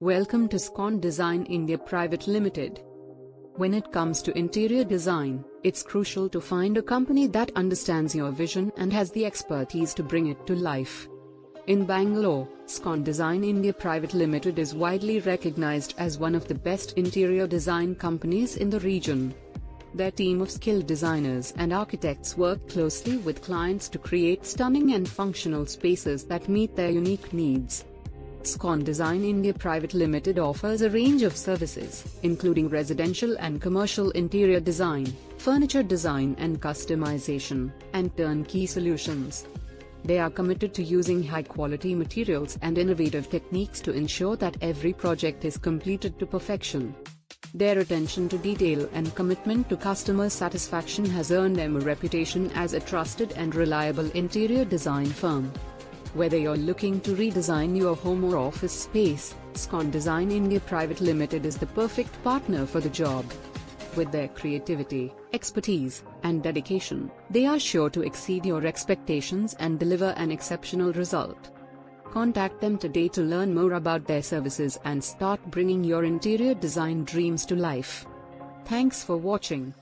Welcome to SCON Design India Private Limited. When it comes to interior design, it's crucial to find a company that understands your vision and has the expertise to bring it to life. In Bangalore, SCON Design India Private Limited is widely recognized as one of the best interior design companies in the region. Their team of skilled designers and architects work closely with clients to create stunning and functional spaces that meet their unique needs. SCON Design India Private Limited offers a range of services, including residential and commercial interior design, furniture design and customization, and turnkey solutions. They are committed to using high-quality materials and innovative techniques to ensure that every project is completed to perfection. Their attention to detail and commitment to customer satisfaction has earned them a reputation as a trusted and reliable interior design firm. Whether you're looking to redesign your home or office space, SCON Design India Private Limited is the perfect partner for the job. With their creativity, expertise, and dedication, they are sure to exceed your expectations and deliver an exceptional result. Contact them today to learn more about their services and start bringing your interior design dreams to life. Thanks for watching.